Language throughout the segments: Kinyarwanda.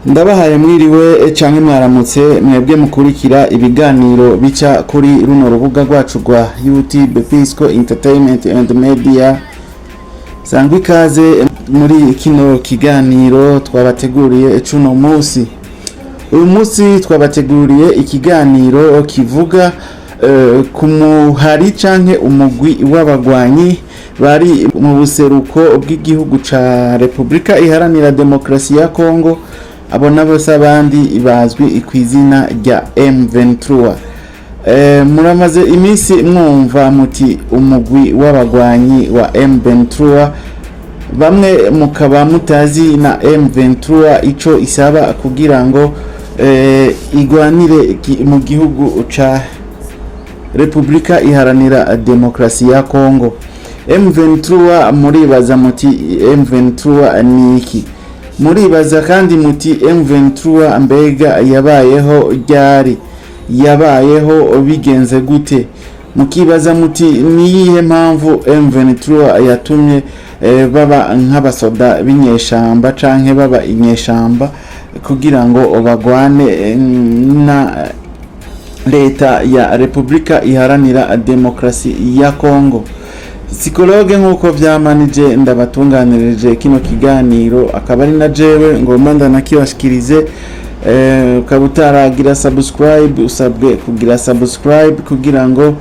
Ndabahaye mwiriwe canke mwaramutse mwebwe mukurikira ibiganiro bica kuri runo rubuga rwacu rwa YouTube Pisco Entertainment and Media. Sangwa ikaze muri kino kiganiro twabateguriye cuno munsi. Uyu munsi twabateguriye ikiganiro kivuga ku muhari canke umugwi wabagwanyi bari mu buseruko bw'igihugu ca Republika Iharanira Demokarasi ya Kongo. Abo nabose abandi bazwi ku izina rya M23. Muramaze iminsi mwumva muti umugwi w'abagwanyi wa M23, bamwe mukaba mutazi na M23 ico isaba kugira ngo igwanire mu gihugu ca Republika Iharanira Demokarasi ya Kongo. M23 muribaza muti M23 ni iki? Muribaza kandi muti M23 mbega yabayeho ryari, yabayeho bigenze gute? Mukibaza muti niyihe mpamvu M23 yatumye baba nk'abasoda b'inyeshamba canke baba inyeshamba kugira ngo bagwane na leta ya Republika Iharanira Demokarasi ya Kongo. Psikologe nkuko vyamanije ndabatunganirije kino kiganiro, akaba ari na jewe ngomba ndanakibashikirize. Ukabutaragira subscribe, usabwe kugira subscribe kugira ngo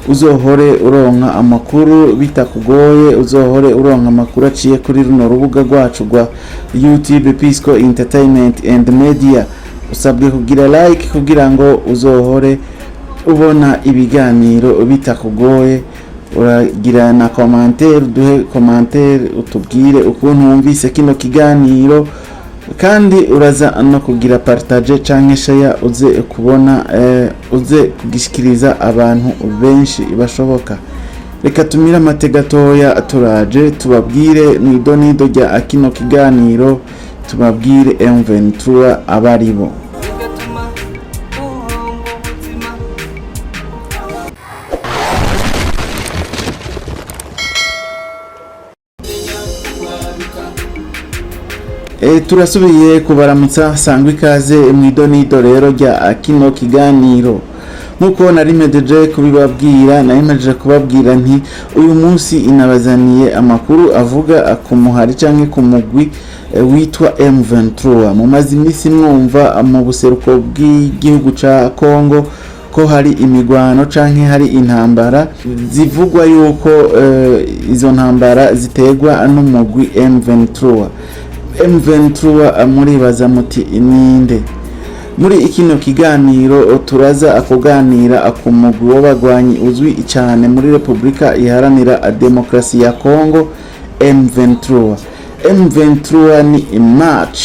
uzohore uronka amakuru bitakugoye, uzohore uronka amakuru aciye kuri runo rubuga rwacu rwa YouTube Pisco Entertainment and Media. Usabwe kugira like kugira ngo uzohore ubona ibiganiro bitakugoye. Uragira na commentaire, duhe commentaire utubwire ukuntu wumvise kino kiganiro, kandi uraza no kugira partage canke share uze kubona uze kugishikiriza abantu benshi bashoboka. Reka tumira amatega toya turaje tubabwire mwidonido rya kino kiganiro, tubabwire M23 abaribo. Turasubiye kubaramutsa, sangwa ikaze mwidonido rero rya kino kiganiro. Nkuko narimejeje kubibabwira, narimejeje kubabwira nti uyu munsi inabazaniye amakuru avuga ku muhari canke ku mugwi witwa M23. Mu mazimisi mwumva mu buseruko bw'igihugu ca Kongo ko hari imigwano canke hari intambara zivugwa yuko izo ntambara zitegwa n'umugwi M23. M23 muribaza muti ninde? Muri ikino kiganiro turaza akuganira ku mugwi w'abagwanyi uzwi cyane muri Republika Iharanira Demokarasi ya Kongo, M23. M23 ni March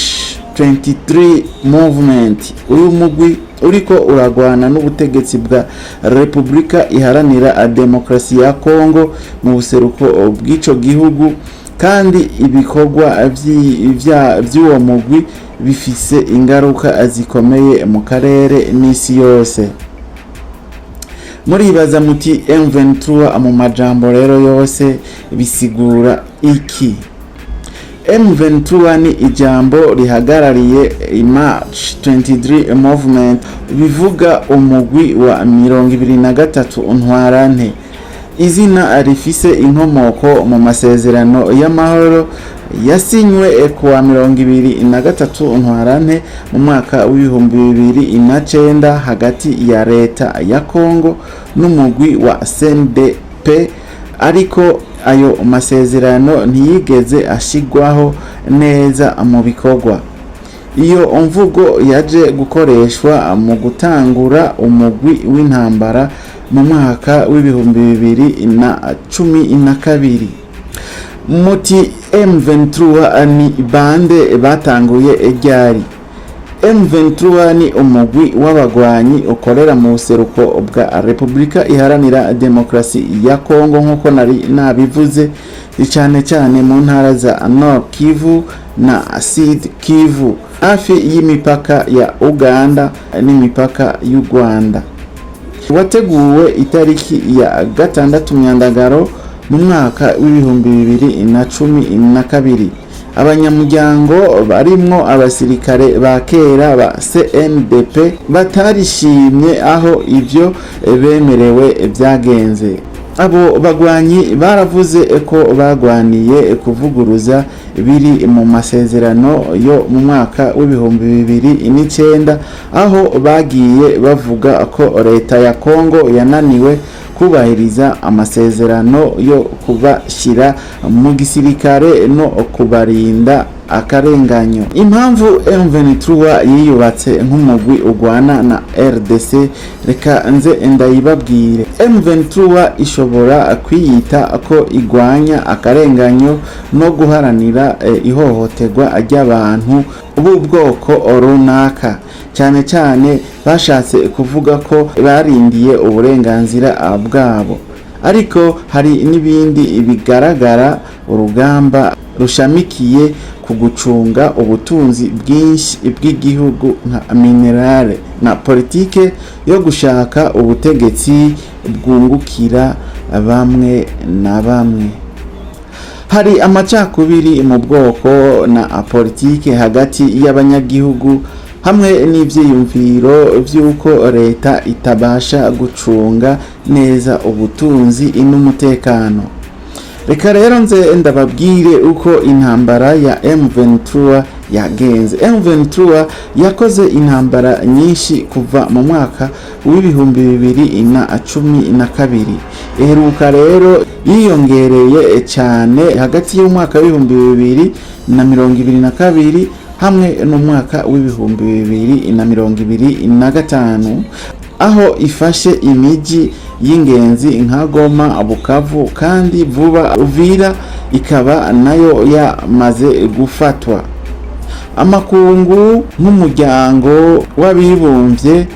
23 movement. Uyu mugwi uriko uragwana n'ubutegetsi bwa Republika Iharanira Demokarasi ya Kongo mu buseruko bw'ico gihugu, kandi ibikorwa vy'uwo mugwi bifise ingaruka zikomeye mu karere n'isi yose. Muribaza muti M23 mu majambo rero yose bisigura iki? M23 ni ijambo rihagarariye March 23 movement, bivuga umugwi wa 23 ntwarante. Izina rifise inkomoko mu masezerano y'amahoro yasinywe kuwa 23 ntwarante mu mwaka w'2009 hagati ya leta ya Kongo n'umugwi wa CNDP, ariko ayo masezerano ntiyigeze ashigwaho neza mu bikorwa. Iyo mvugo yaje gukoreshwa mu gutangura umugwi w'intambara mu mwaka w'2012. Muti M23 ni bande batanguye ryari? M23 ni umugwi w'abagwanyi ukorera mu buseruko bwa Republika Iharanira Demokarasi ya Kongo, nkuko nabivuze, cyane cyane mu ntara za Nord Kivu na Sud Kivu, hafi y'imipaka ya Uganda n'imipaka y'u Rwanda. Wateguwe itariki ya 6 Myandagaro mu mwaka w'2012. abanyamuryango barimwo abasirikare ba kera ba CNDP batarishimye aho ivyo bemerewe vyagenze. Abo bagwanyi baravuze ko bagwaniye kuvuguruza biri mu masezerano yo mu mwaka w'2009 aho bagiye bavuga ko leta ya Kongo yananiwe kubahiriza amasezerano yo kubashira mu gisirikare no kubarinda akarenganyo. Impamvu M23 yiyubatse nk'umugwi ugwana na RDC reka nze ndayibabwire. M23 ishobora kwiyita ko igwanya akarenganyo no guharanira ihohoterwa ry'abantu b'ubwoko runaka, cyane cyane bashatse kuvuga ko barindiye uburenganzira bwabo, ariko hari n'ibindi bigaragara. Urugamba rushamikiye ku gucunga ubutunzi bwinshi bw'igihugu nka minerale na politike yo gushaka ubutegetsi bwungukira bamwe na bamwe. Hari amacakubiri mu bwoko na politike hagati y'abanyagihugu hamwe n'ivyiyumviro vy'uko leta itabasha gucunga neza ubutunzi n'umutekano. Reka rero nze ndababwire uko intambara ya M23 yagenze. M23 yakoze intambara nyinshi kuva mu mwaka w'2012. Iheruka rero yiyongereye cyane hagati y'umwaka w'2022 hamwe n'umwaka w'2025 aho ifashe imiji y'ingenzi nka Goma, Bukavu kandi vuba Uvira ikaba nayo yamaze gufatwa. Amakungu nk'umuryango w'abibumbye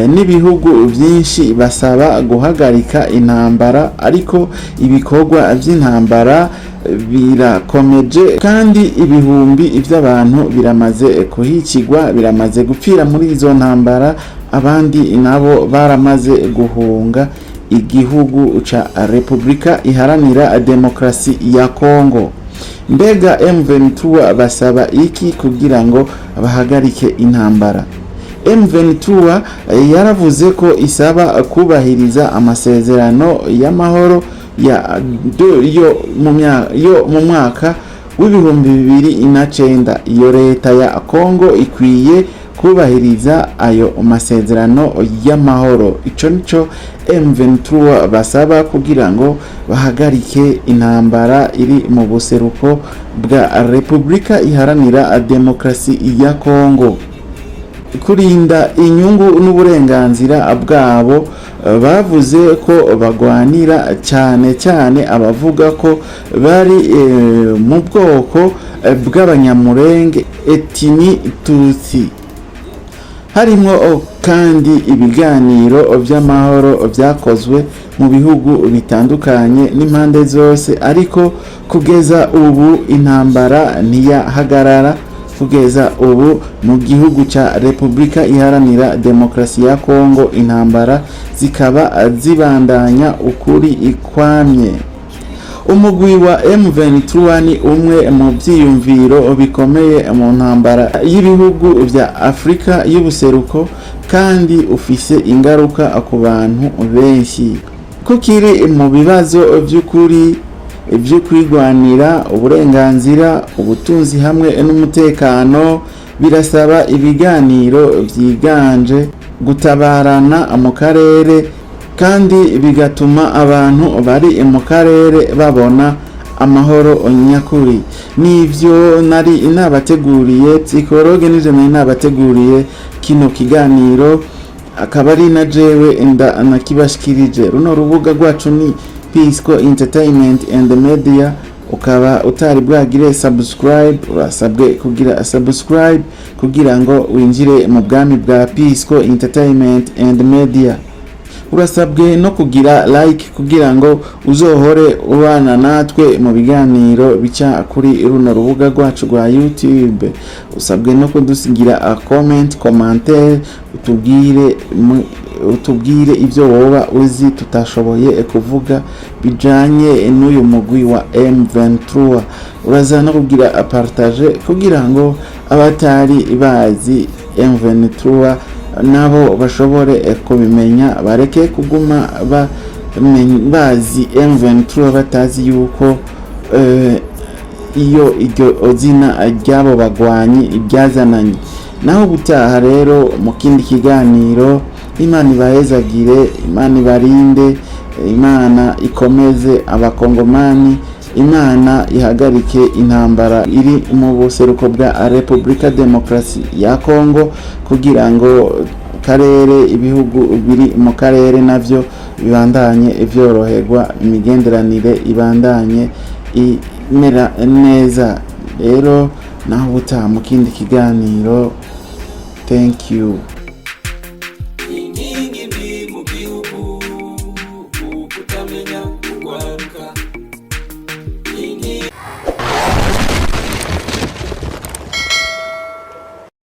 n'ibihugu byinshi basaba guhagarika intambara, ariko ibikorwa by'intambara birakomeje kandi ibihumbi by'abantu biramaze kuhicigwa, biramaze gupfira muri izo ntambara, abandi nabo baramaze guhunga igihugu ca Republika Iharanira Demokarasi ya Kongo. Mbega M23 basaba iki kugira ngo bahagarike intambara? M23 yaravuze ko isaba kubahiriza amasezerano y'amahoro yo mu mwaka w'2009. Iyo leta ya Kongo ikwiye kubahiriza ayo masezerano y'amahoro. Ico nico M23 basaba kugira ngo bahagarike intambara iri mu buseruko bwa Republika Iharanira Demokarasi ya Kongo. Kurinda inyungu n'uburenganzira bwabo, bavuze ko bagwanira cyane abavuga ko bari mu bwoko bw'abanyamurenge etini Tutsi. Harimo kandi ibiganiro by'amahoro byakozwe mu bihugu bitandukanye n'impande zose, ariko kugeza ubu intambara ntiyahagarara. Kugeza ubu mu gihugu ca Republika Iharanira Demokarasi ya Kongo intambara zikaba zibandanya ukuri ikwamye. Umugwi wa M23 ni umwe mu vyiyumviro bikomeye mu ntambara y'ibihugu vya Afrika y'ubuseruko kandi ufise ingaruka ku bantu benshi. Ko kiri mu bibazo vy'ukuri ibyo kwigwanira uburenganzira, ubutunzi hamwe n'umutekano, birasaba ibiganiro byiganje, gutabarana mu karere, kandi bigatuma abantu bari mu karere babona amahoro nyakuri. Nivyo nari inabateguriye psychologue n'ivyo nabateguriye kino kiganiro, akaba ari na jewe nakibashikirije. Runo rubuga rwacu ni Pisco Entertainment and Media. Ukaba utari bwagire subscribe, urasabwe kugira subscribe kugira ngo winjire mu bwami bwa Pisco Entertainment and Media. urasabwe no kugira like kugira ngo uzohore ubana natwe mu biganiro bica kuri runo rubuga rwacu rwa YouTube. Usabwe no kudusigira a commentaire utubwire ivyo woba uzi tutashoboye kuvuga bijanye n'uyu mugwi wa M23. Uraza no kugira partage kugira ngo abatari bazi M23 nabo bashobore kubimenya, bareke kuguma bazi M23 batazi yuko iryo zina ryabo bagwanyi ibyazananye. Naho gutaha rero mu kindi kiganiro, Imana ibahezagire, Imana ibarinde, Imana ikomeze abakongomani, Imana ihagarike intambara iri mu buseruko bwa Republika Demokarasi ya Kongo, kugira ngo karere ibihugu biri mu karere navyo bibandanye vyoroherwa, imigenderanire ibandanye imera neza. Rero naho butaha mu kindi kiganiro. Thank you.